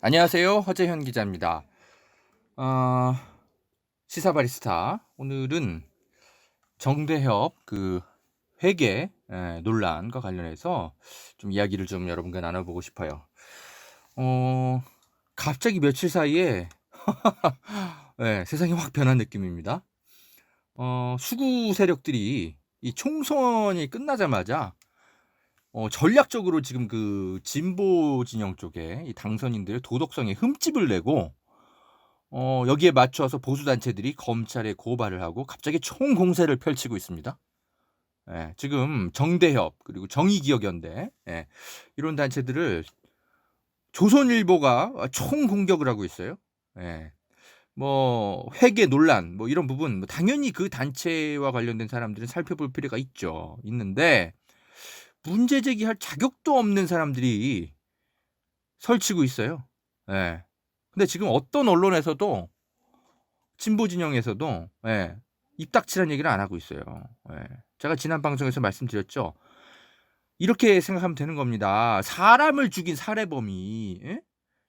안녕하세요. 허재현 기자입니다. 어, 시사바리스타. 오늘은 정대협 회계 논란과 관련해서 좀 이야기를 좀 여러분과 나눠보고 싶어요. 갑자기 며칠 사이에 세상이 확 변한 느낌입니다. 수구 세력들이 이 총선이 끝나자마자 전략적으로 지금 그 진보 진영 쪽에 이 당선인들의 도덕성에 흠집을 내고 여기에 맞춰서 보수단체들이 검찰에 고발을 하고 갑자기 총공세를 펼치고 있습니다. 지금 정대협 그리고 정의기억연대 이런 단체들을 조선일보가 총공격을 하고 있어요. 뭐 회계 논란 뭐 이런 부분 당연히 그 단체와 관련된 사람들은 살펴볼 필요가 있는데 문제 제기할 자격도 없는 사람들이 설치고 있어요. 근데 지금 어떤 언론에서도 진보 진영에서도 입 닥치라는 얘기를 안 하고 있어요. 제가 지난 방송에서 말씀드렸죠. 이렇게 생각하면 되는 겁니다. 사람을 죽인 살해범이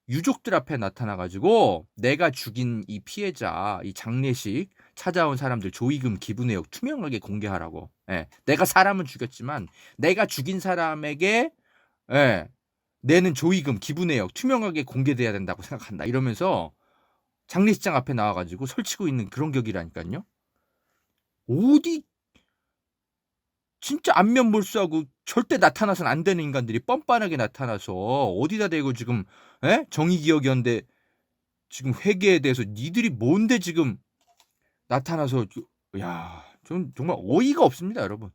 유족들 앞에 나타나가지고 내가 죽인 이 피해자, 이 장례식 찾아온 사람들 조의금 기부 내역 투명하게 공개하라고. 내가 사람은 죽였지만 내가 죽인 사람에게 내는 조의금 기부 내역 투명하게 공개돼야 된다고 생각한다. 이러면서 장례식장 앞에 나와가지고 설치고 있는 그런 격이라니까요. 어디 진짜 안면몰수하고 절대 나타나서는 안 되는 인간들이 뻔뻔하게 나타나서 어디다 대고 지금 정의기억연대 지금 회계에 대해서 니들이 뭔데 지금 나타나서 좀 정말 어이가 없습니다, 여러분.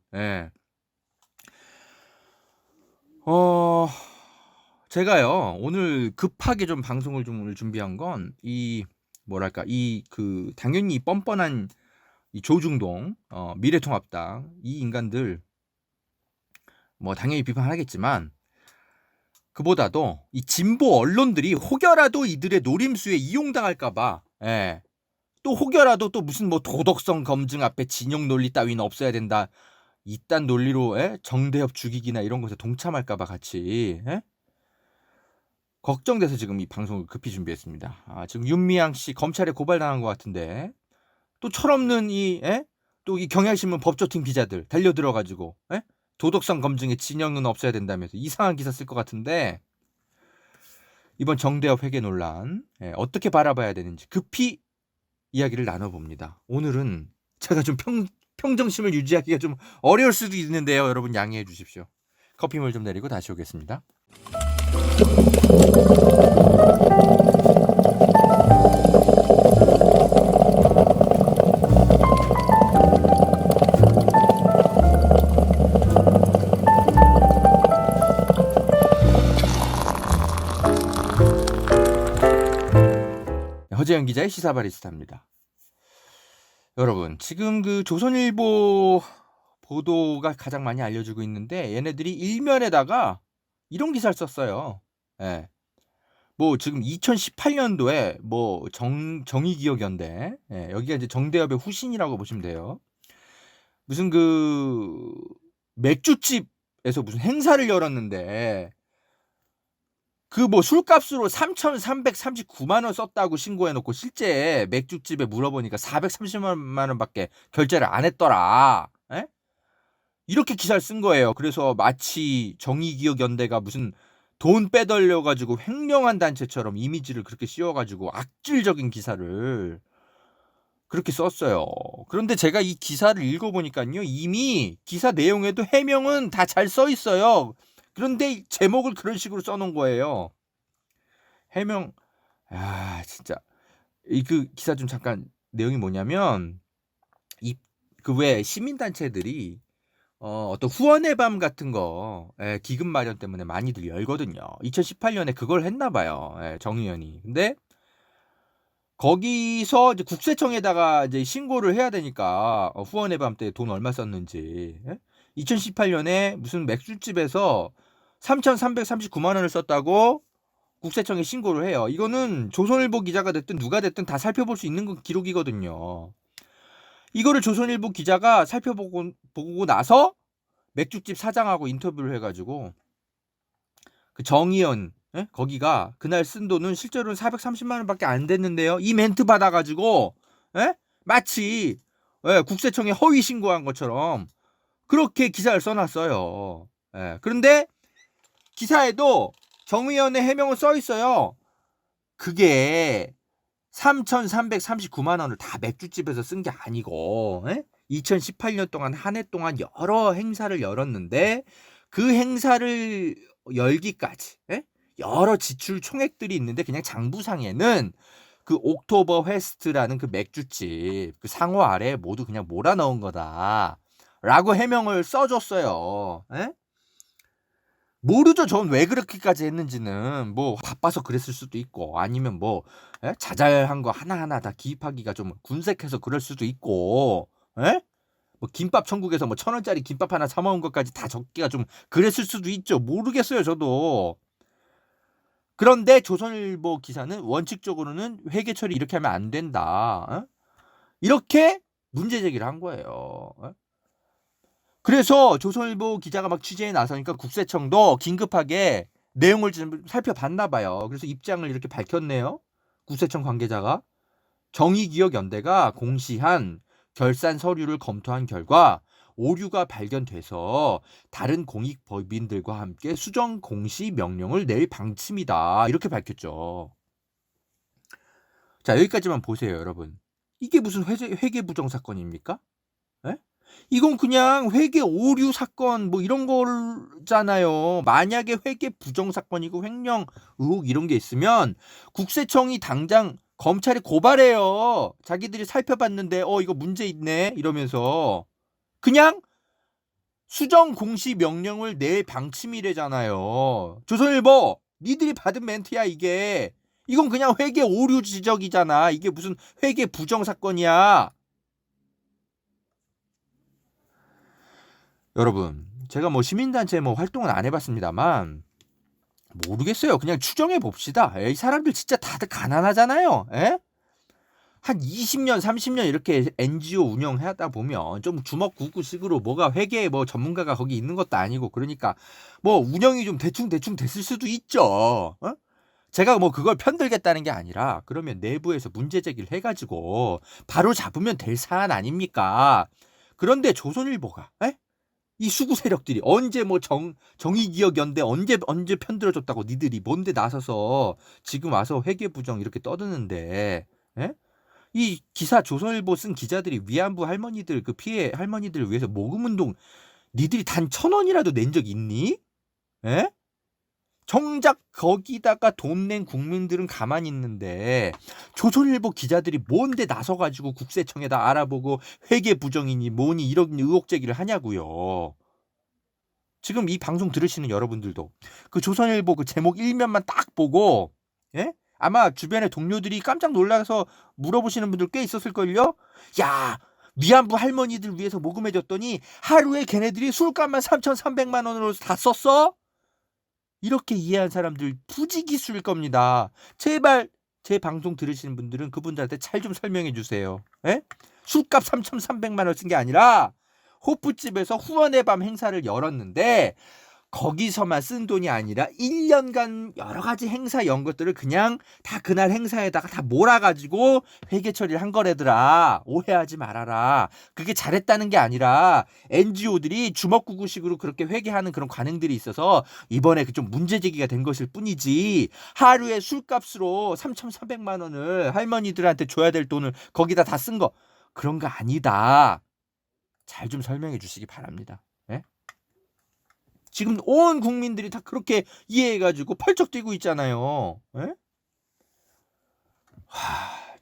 제가요 오늘 급하게 좀 방송을 좀 오늘 준비한 건 이 뭐랄까 당연히 뻔뻔한 이 조중동 미래통합당 이 인간들 뭐 당연히 비판하겠지만 그보다도 이 진보 언론들이 혹여라도 이들의 노림수에 이용당할까봐 또 혹여라도 또 무슨 뭐 도덕성 검증 앞에 진영 논리 따위는 없어야 된다 이딴 논리로 정대협 죽이기나 이런 것에 동참할까봐 같이 걱정돼서 지금 이 방송을 급히 준비했습니다. 지금 윤미향 씨 검찰에 고발당한 것 같은데 또 철없는 또 이 경향신문 법조팀 기자들 달려들어가지고 도덕성 검증에 진영은 없어야 된다면서 이상한 기사 쓸 것 같은데 이번 정대협 회계 논란 어떻게 바라봐야 되는지 급히 이야기를 나눠봅니다. 오늘은 제가 좀 평정심을 유지하기가 좀 어려울 수도 있는데요. 여러분 양해해 주십시오. 커피물 좀 내리고 다시 오겠습니다. 허재현 기자의 시사바리스타입니다. 여러분 지금 그 조선일보 보도가 가장 많이 알려지고 있는데 얘네들이 일면에다가 이런 기사를 썼어요. 뭐 지금 2018년도에 뭐 정의기억연대 여기가 이제 정대협의 후신이라고 보시면 돼요. 무슨 그 맥주집에서 무슨 행사를 열었는데 그 뭐 술값으로 3,339만 원 썼다고 신고해놓고 실제 맥주집에 물어보니까 430만 원밖에 결제를 안 했더라. 이렇게 기사를 쓴 거예요. 그래서 마치 정의기억연대가 무슨 돈 빼돌려가지고 횡령한 단체처럼 이미지를 그렇게 씌워가지고 악질적인 기사를 그렇게 썼어요. 그런데 제가 이 기사를 읽어보니까요. 이미 기사 내용에도 해명은 다 잘 써 있어요. 그런데 제목을 그런 식으로 써놓은 거예요. 해명, 진짜. 그 기사 좀 잠깐 내용이 뭐냐면, 그 외 시민단체들이 어떤 후원의 밤 같은 거 기금 마련 때문에 많이들 열거든요. 2018년에 그걸 했나 봐요. 정 의원이. 근데 거기서 이제 국세청에다가 이제 신고를 해야 되니까 후원의 밤 때 돈 얼마 썼는지 2018년에 무슨 맥주집에서 3,339만 원을 썼다고 국세청에 신고를 해요. 이거는 조선일보 기자가 됐든 누가 됐든 다 살펴볼 수 있는 기록이거든요. 이거를 조선일보 기자가 살펴보고 나서 맥주집 사장하고 인터뷰를 해가지고 그 정의연 예? 거기가 그날 쓴 돈은 실제로는 430만 원밖에 안 됐는데요. 이 멘트 받아가지고 예? 마치 국세청에 허위 신고한 것처럼 그렇게 기사를 써놨어요. 예. 그런데 기사에도 정의연의 해명은 써 있어요. 그게 3,339만 원을 다 맥주집에서 쓴 게 아니고 2018년 동안 한 해 동안 여러 행사를 열었는데 그 행사를 열기까지 여러 지출 총액들이 있는데 그냥 장부상에는 그 옥토버 페스트라는 그 맥주집 그 상호 아래에 모두 그냥 몰아넣은 거다 라고 해명을 써줬어요. 모르죠. 전 왜 그렇게까지 했는지는. 뭐 바빠서 그랬을 수도 있고 아니면 뭐 자잘한 거 하나하나 다 기입하기가 좀 군색해서 그럴 수도 있고 뭐 김밥 천국에서 뭐 1,000원짜리 김밥 하나 사 먹은 것까지 다 적기가 좀 그랬을 수도 있죠. 모르겠어요, 저도. 그런데 조선일보 기사는 원칙적으로는 회계 처리 이렇게 하면 안 된다. 이렇게 문제 제기를 한 거예요. 그래서 조선일보 기자가 막 취재에 나서니까 국세청도 긴급하게 내용을 좀 살펴봤나 봐요. 그래서 입장을 이렇게 밝혔네요. 국세청 관계자가 정의기억연대가 공시한 결산 서류를 검토한 결과 오류가 발견돼서 다른 공익법인들과 함께 수정 공시 명령을 낼 방침이다. 이렇게 밝혔죠. 자, 여기까지만 보세요, 여러분. 이게 무슨 회계 부정 사건입니까? 이건 그냥 회계 오류 사건 뭐 이런 거잖아요. 만약에 회계 부정 사건이고 횡령 의혹 이런 게 있으면 국세청이 당장 검찰에 고발해요. 자기들이 살펴봤는데 이거 문제 있네 이러면서 그냥 수정 공시 명령을 낼 방침이래잖아요. 조선일보 니들이 받은 멘트야 이게. 이건 그냥 회계 오류 지적이잖아. 이게 무슨 회계 부정 사건이야. 여러분, 제가 뭐 시민단체 뭐 활동은 안 해봤습니다만 모르겠어요. 그냥 추정해 봅시다. 이 사람들 진짜 다들 가난하잖아요. 한 20년, 30년 이렇게 NGO 운영하다 보면 좀 주먹구구식으로 뭐가 회계 뭐 전문가가 거기 있는 것도 아니고 그러니까 뭐 운영이 좀 대충 됐을 수도 있죠. 제가 뭐 그걸 편들겠다는 게 아니라 그러면 내부에서 문제 제기를 해가지고 바로 잡으면 될 사안 아닙니까? 그런데 조선일보가 이 수구 세력들이 언제 뭐 정의기억연대 언제 편들어줬다고 니들이 뭔데 나서서 지금 와서 회계부정 이렇게 떠드는데 이 기사 조선일보 쓴 기자들이 위안부 할머니들 그 피해 할머니들을 위해서 모금운동 니들이 단 1,000원이라도 낸 적 있니? 정작 거기다가 돈 낸 국민들은 가만히 있는데 조선일보 기자들이 뭔데 나서가지고 국세청에다 알아보고 회계 부정이니 뭐니 이런 의혹 제기를 하냐고요. 지금 이 방송 들으시는 여러분들도 그 조선일보 그 제목 1면만 딱 보고 아마 주변의 동료들이 깜짝 놀라서 물어보시는 분들 꽤 있었을걸요. 야, 위안부 할머니들 위해서 모금해줬더니 하루에 걔네들이 술값만 3,300만 원으로 다 썼어? 이렇게 이해한 사람들 부지기수일 겁니다. 제발 제 방송 들으시는 분들은 그분들한테 잘 좀 설명해 주세요. 술값 3,300만 원 쓴 게 아니라 호프집에서 후원의 밤 행사를 열었는데 거기서만 쓴 돈이 아니라 1년간 여러 가지 행사 연 것들을 그냥 다 그날 행사에다가 다 몰아가지고 회계 처리를 한 거래더라. 오해하지 말아라. 그게 잘했다는 게 아니라 NGO들이 주먹구구식으로 그렇게 회계하는 그런 관행들이 있어서 이번에 좀 문제 제기가 된 것일 뿐이지 하루에 술값으로 3,300만 원을 할머니들한테 줘야 될 돈을 거기다 다 쓴 거 그런 거 아니다. 잘 좀 설명해 주시기 바랍니다. 지금 온 국민들이 다 그렇게 이해해가지고 펄쩍 뛰고 있잖아요.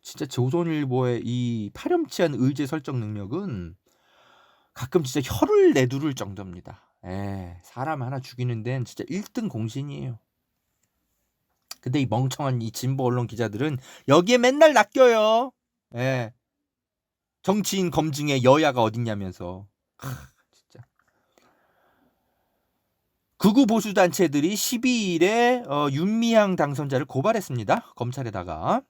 진짜 조선일보의 이 파렴치한 의제 설정 능력은 가끔 진짜 혀를 내두를 정도입니다. 사람 하나 죽이는 데는 진짜 1등 공신이에요. 근데 이 멍청한 이 진보 언론 기자들은 여기에 맨날 낚여요. 정치인 검증에 여야가 어딨냐면서. 진짜. 극우 보수단체들이 12일에 윤미향 당선자를 고발했습니다. 검찰에다가.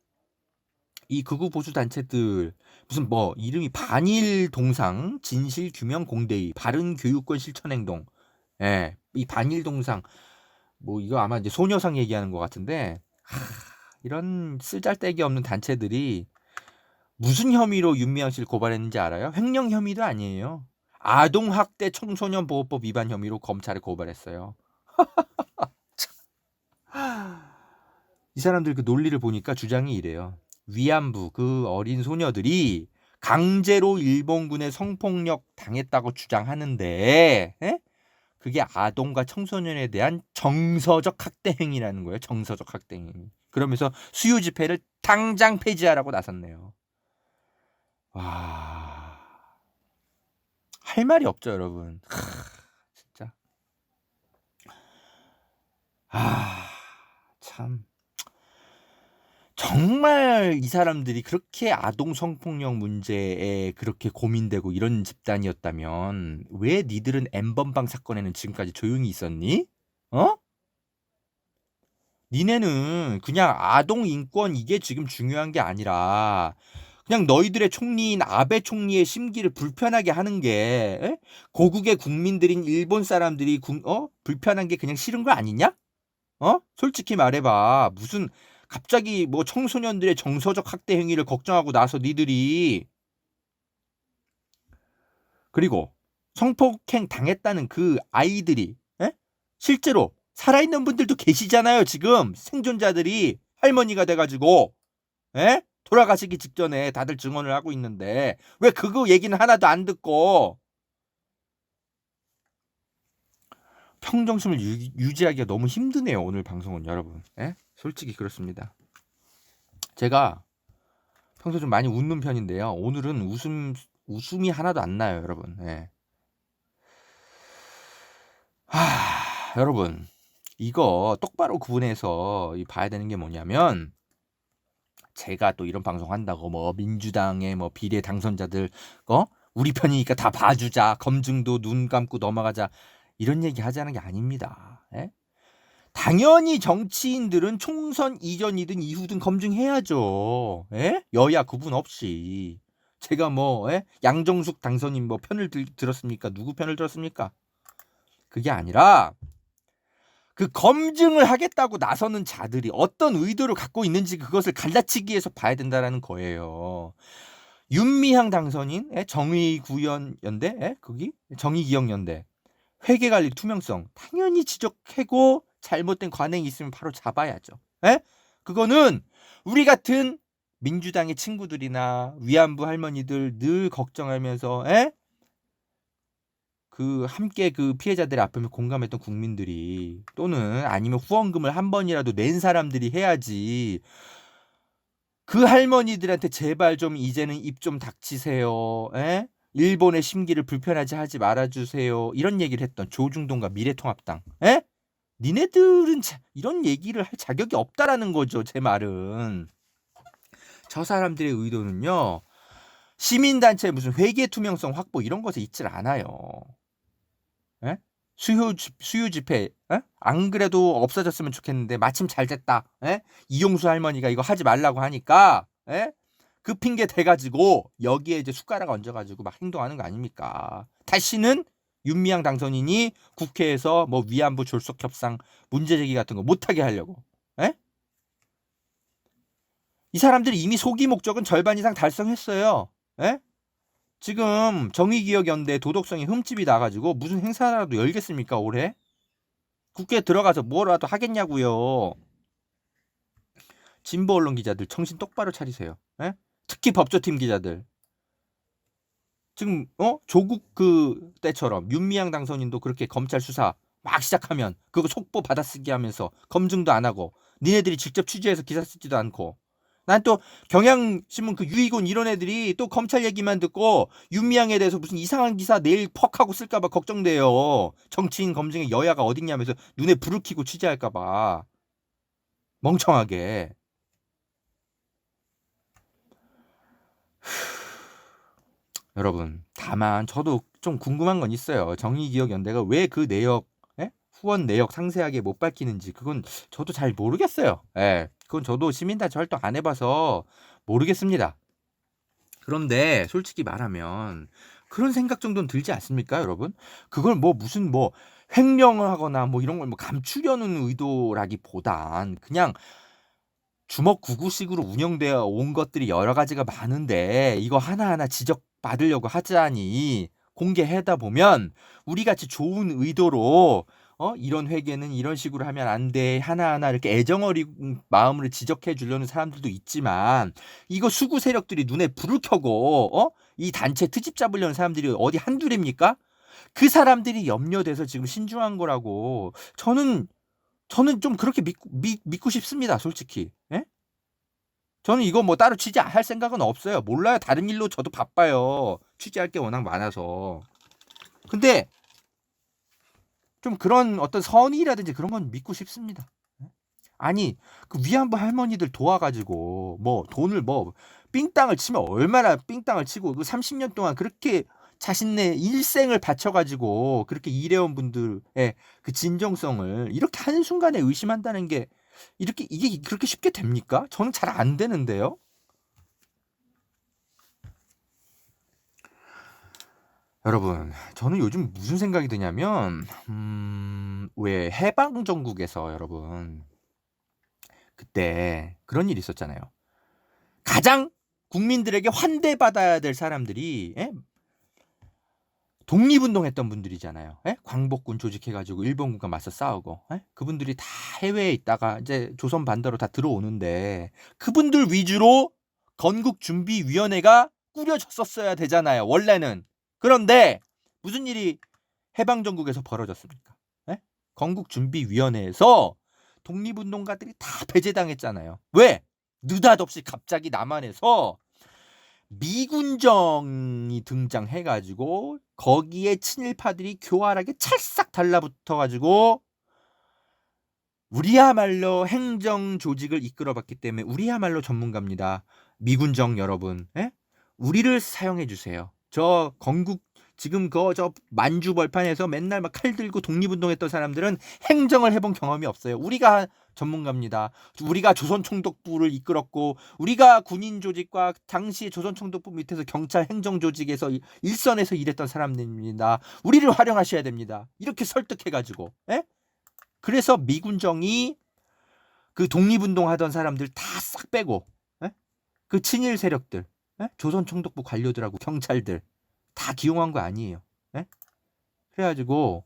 이 극우 보수단체들 무슨 뭐 이름이 반일동상 진실규명 공대위 바른교육권 실천행동 이 반일동상 뭐 이거 아마 이제 소녀상 얘기하는 것 같은데 이런 쓰잘데기 없는 단체들이 무슨 혐의로 윤미향 씨를 고발했는지 알아요? 횡령 혐의도 아니에요. 아동학대 청소년보호법 위반 혐의로 검찰에 고발했어요. 이 사람들 그 논리를 보니까 주장이 이래요. 위안부 그 어린 소녀들이 강제로 일본군의 성폭력 당했다고 주장하는데 그게 아동과 청소년에 대한 정서적 학대 행위라는 거예요. 정서적 학대 행위. 그러면서 수요 집회를 당장 폐지하라고 나섰네요. 와, 할 말이 없죠, 여러분. 진짜. 참. 정말 이 사람들이 그렇게 아동 성폭력 문제에 그렇게 고민되고 이런 집단이었다면 왜 니들은 N번방 사건에는 지금까지 조용히 있었니? 어? 니네는 그냥 아동 인권 이게 지금 중요한 게 아니라 그냥 너희들의 총리인 아베 총리의 심기를 불편하게 하는 게 고국의 국민들인 일본 사람들이 불편한 게 그냥 싫은 거 아니냐? 솔직히 말해봐. 무슨 갑자기 뭐 청소년들의 정서적 학대 행위를 걱정하고 나서 니들이 그리고 성폭행 당했다는 그 아이들이 실제로 살아있는 분들도 계시잖아요. 지금 생존자들이 할머니가 돼가지고 돌아가시기 직전에 다들 증언을 하고 있는데 왜 그거 얘기는 하나도 안 듣고 평정심을 유지하기가 너무 힘드네요. 오늘 방송은 여러분. 솔직히 그렇습니다. 제가 평소 좀 많이 웃는 편인데요. 오늘은 웃음이 하나도 안 나요, 여러분. 여러분 이거 똑바로 구분해서 봐야 되는 게 뭐냐면 제가 또 이런 방송 한다고 뭐 민주당의 뭐 비례 당선자들 우리 편이니까 다 봐주자 검증도 눈 감고 넘어가자 이런 얘기 하자는 게 아닙니다. 당연히 정치인들은 총선 이전이든 이후든 검증해야죠. 여야 구분 없이. 제가 뭐 양정숙 당선인 뭐 편을 들었습니까? 누구 편을 들었습니까? 그게 아니라 그 검증을 하겠다고 나서는 자들이 어떤 의도를 갖고 있는지 그것을 갈라치기 위해서 봐야 된다라는 거예요. 윤미향 당선인 정의구현연대 거기 정의기억연대 회계관리 투명성 당연히 지적하고 잘못된 관행이 있으면 바로 잡아야죠. 그거는 우리 같은 민주당의 친구들이나 위안부 할머니들 늘 걱정하면서 그 함께 그 피해자들의 아픔에 공감했던 국민들이 또는 아니면 후원금을 한 번이라도 낸 사람들이 해야지. 그 할머니들한테 제발 좀 이제는 입 좀 닥치세요. 일본의 심기를 불편하게 하지 말아주세요. 이런 얘기를 했던 조중동과 미래통합당. 니네들은 이런 얘기를 할 자격이 없다라는 거죠. 제 말은. 저 사람들의 의도는요. 시민단체의 무슨 회계 투명성 확보 이런 것에 있질 않아요. 수요 집회 안 그래도 없어졌으면 좋겠는데 마침 잘 됐다. 이용수 할머니가 이거 하지 말라고 하니까 그 핑계 대가지고 여기에 이제 숟가락 얹어가지고 막 행동하는 거 아닙니까? 다시는 윤미향 당선인이 국회에서 뭐 위안부 졸속 협상 문제 제기 같은 거 못하게 하려고. 이 사람들이 이미 소기 목적은 절반 이상 달성했어요. 지금 정의기억연대 도덕성이 흠집이 나가지고 무슨 행사라도 열겠습니까 올해? 국회에 들어가서 뭐라도 하겠냐고요. 진보 언론 기자들 정신 똑바로 차리세요. 특히 법조팀 기자들. 지금 조국 그 때처럼 윤미향 당선인도 그렇게 검찰 수사 막 시작하면 그거 속보 받아쓰기 하면서 검증도 안 하고 니네들이 직접 취재해서 기사 쓰지도 않고 난 또 경향신문 그 유이곤 이런 애들이 또 검찰 얘기만 듣고 윤미향에 대해서 무슨 이상한 기사 내일 퍽 하고 쓸까봐 걱정돼요. 정치인 검증에 여야가 어딨냐면서 눈에 불을 켜고 취재할까봐. 멍청하게. 여러분 다만 저도 좀 궁금한 건 있어요. 정의기억연대가 왜 그 내역 후원 내역 상세하게 못 밝히는지 그건 저도 잘 모르겠어요. 그건 저도 시민단체 활동 안 해봐서 모르겠습니다. 그런데 솔직히 말하면 그런 생각 정도는 들지 않습니까, 여러분? 그걸 뭐 무슨 뭐 횡령을 하거나 뭐 이런 걸 뭐 감추려는 의도라기보단 그냥 주먹구구식으로 운영되어 온 것들이 여러 가지가 많은데 이거 하나하나 지적받으려고 하자니 공개하다 보면 우리같이 좋은 의도로 이런 회계는 이런 식으로 하면 안 돼. 하나하나 이렇게 애정어린 마음으로 지적해 주려는 사람들도 있지만 이거 수구 세력들이 눈에 불을 켜고 이 단체 트집 잡으려는 사람들이 어디 한둘입니까? 그 사람들이 염려돼서 지금 신중한 거라고 저는 좀 그렇게 믿고 싶습니다. 솔직히. 예? 저는 이거 뭐 따로 취재할 생각은 없어요. 몰라요. 다른 일로 저도 바빠요. 취재할 게 워낙 많아서. 근데 좀 그런 어떤 선의라든지 그런 건 믿고 싶습니다. 아니 그 위안부 할머니들 도와가지고 뭐 돈을 뭐 삥땅을 치면 얼마나 삥땅을 치고 그 30년 동안 그렇게 자신의 일생을 바쳐가지고 그렇게 일해온 분들의 그 진정성을 이렇게 한순간에 의심한다는 게 이게 그렇게 쉽게 됩니까? 저는 잘 안 되는데요. 여러분, 저는 요즘 무슨 생각이 드냐면 왜 해방 정국에서 여러분 그때 그런 일이 있었잖아요. 가장 국민들에게 환대받아야 될 사람들이 독립운동했던 분들이잖아요. 광복군 조직해가지고 일본군과 맞서 싸우고 그분들이 다 해외에 있다가 이제 조선 반도로 다 들어오는데 그분들 위주로 건국준비위원회가 꾸려졌었어야 되잖아요. 원래는. 그런데 무슨 일이 해방정국에서 벌어졌습니까? 건국준비위원회에서 독립운동가들이 다 배제당했잖아요. 왜? 느닷없이 갑자기 남한에서 미군정이 등장해가지고 거기에 친일파들이 교활하게 찰싹 달라붙어가지고 우리야말로 행정 조직을 이끌어봤기 때문에 우리야말로 전문가입니다. 미군정 여러분, 우리를 사용해 주세요. 저 건국 지금 저 만주 벌판에서 맨날 막 칼 들고 독립운동했던 사람들은 행정을 해본 경험이 없어요. 우리가 전문가입니다. 우리가 조선총독부를 이끌었고 우리가 군인 조직과 당시 조선총독부 밑에서 경찰 행정조직에서 일선에서 일했던 사람들입니다. 우리를 활용하셔야 됩니다. 이렇게 설득해가지고 그래서 미군정이 그 독립운동하던 사람들 다 싹 빼고 그 친일 세력들 조선총독부 관료들하고 경찰들 다 기용한 거 아니에요. 그래가지고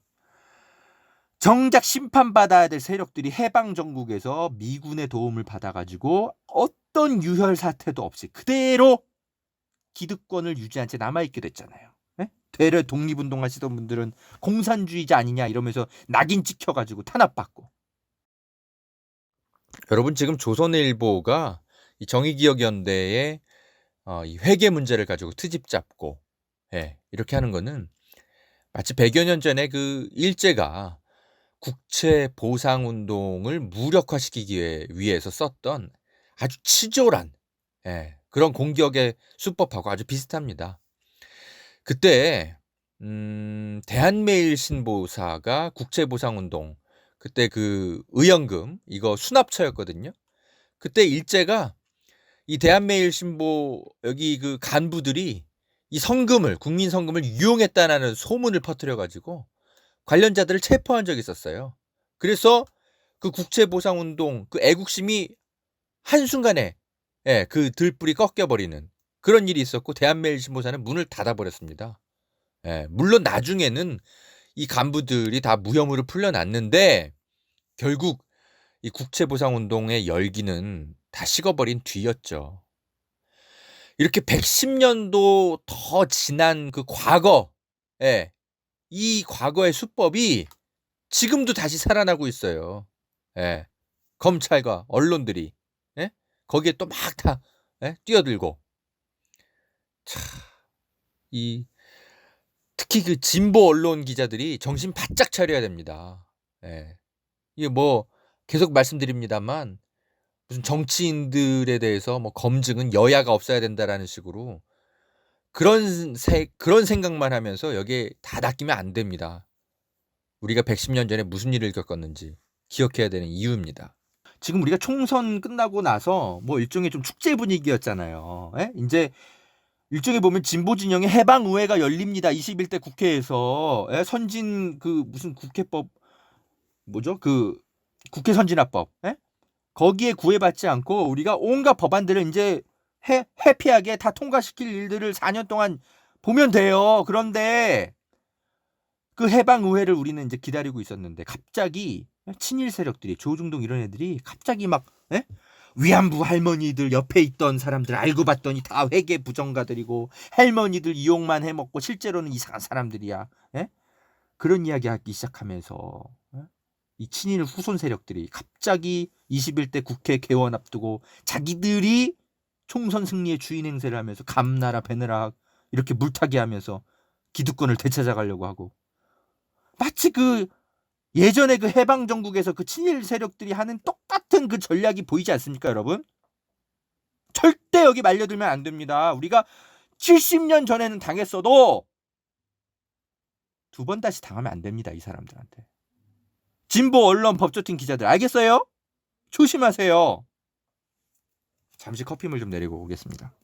정작 심판받아야 될 세력들이 해방정국에서 미군의 도움을 받아가지고 어떤 유혈 사태도 없이 그대로 기득권을 유지한 채 남아있게 됐잖아요. 되레 독립운동 하시던 분들은 공산주의자 아니냐 이러면서 낙인 찍혀가지고 탄압받고. 여러분 지금 조선일보가 이 정의기억연대의 이 회계 문제를 가지고 트집 잡고 이렇게 하는 거는 마치 100여 년 전에 그 일제가 국채 보상 운동을 무력화시키기 위해서 썼던 아주 치졸한 그런 공격의 수법하고 아주 비슷합니다. 그때 대한매일신보사가 국채 보상 운동 그때 그 의연금 이거 수납처였거든요. 그때 일제가 이 대한매일신보 여기 그 간부들이 이 성금을 국민 성금을 유용했다는 소문을 퍼뜨려 가지고 관련자들을 체포한 적이 있었어요. 그래서 그 국채보상운동 그 애국심이 한순간에 그 들불이 꺾여버리는 그런 일이 있었고 대한매일신보사는 문을 닫아버렸습니다. 물론 나중에는 이 간부들이 다 무혐의로 풀려났는데 결국 이 국채보상운동의 열기는 다 식어버린 뒤였죠. 이렇게 110년도 더 지난 그 과거 이 과거의 수법이 지금도 다시 살아나고 있어요. 검찰과 언론들이 거기에 또 막 다 뛰어들고 특히 그 진보 언론 기자들이 정신 바짝 차려야 됩니다. 이게 뭐 계속 말씀드립니다만 무슨 정치인들에 대해서 뭐 검증은 여야가 없어야 된다라는 식으로 그런 생각만 하면서 여기에 다 낚이면 안 됩니다. 우리가 110년 전에 무슨 일을 겪었는지 기억해야 되는 이유입니다. 지금 우리가 총선 끝나고 나서 뭐 일종의 좀 축제 분위기였잖아요. 이제 일정에 보면 진보 진영의 해방의회가 열립니다. 21대 국회에서. 예? 선진 무슨 국회법 뭐죠? 국회 선진화법. 예? 거기에 구애받지 않고 우리가 온갖 법안들을 이제 해피하게 다 통과시킬 일들을 4년 동안 보면 돼요. 그런데 그 해방의회를 우리는 이제 기다리고 있었는데 갑자기 친일 세력들이 조중동 이런 애들이 갑자기 막 위안부 할머니들 옆에 있던 사람들 알고 봤더니 다 회계 부정가들이고 할머니들 이용만 해먹고 실제로는 이상한 사람들이야. 그런 이야기 하기 시작하면서 이 친일 후손 세력들이 갑자기 21대 국회 개원 앞두고 자기들이 총선 승리의 주인 행세를 하면서 감나라 배느라 이렇게 물타기 하면서 기득권을 되찾아가려고 하고 마치 예전에 해방 정국에서 친일 세력들이 하는 똑같은 전략이 보이지 않습니까, 여러분? 절대 여기 말려들면 안 됩니다. 우리가 70년 전에는 당했어도 2번 다시 당하면 안 됩니다, 이 사람들한테. 진보 언론 법조팀 기자들 알겠어요? 조심하세요. 잠시 커피물 좀 내리고 오겠습니다.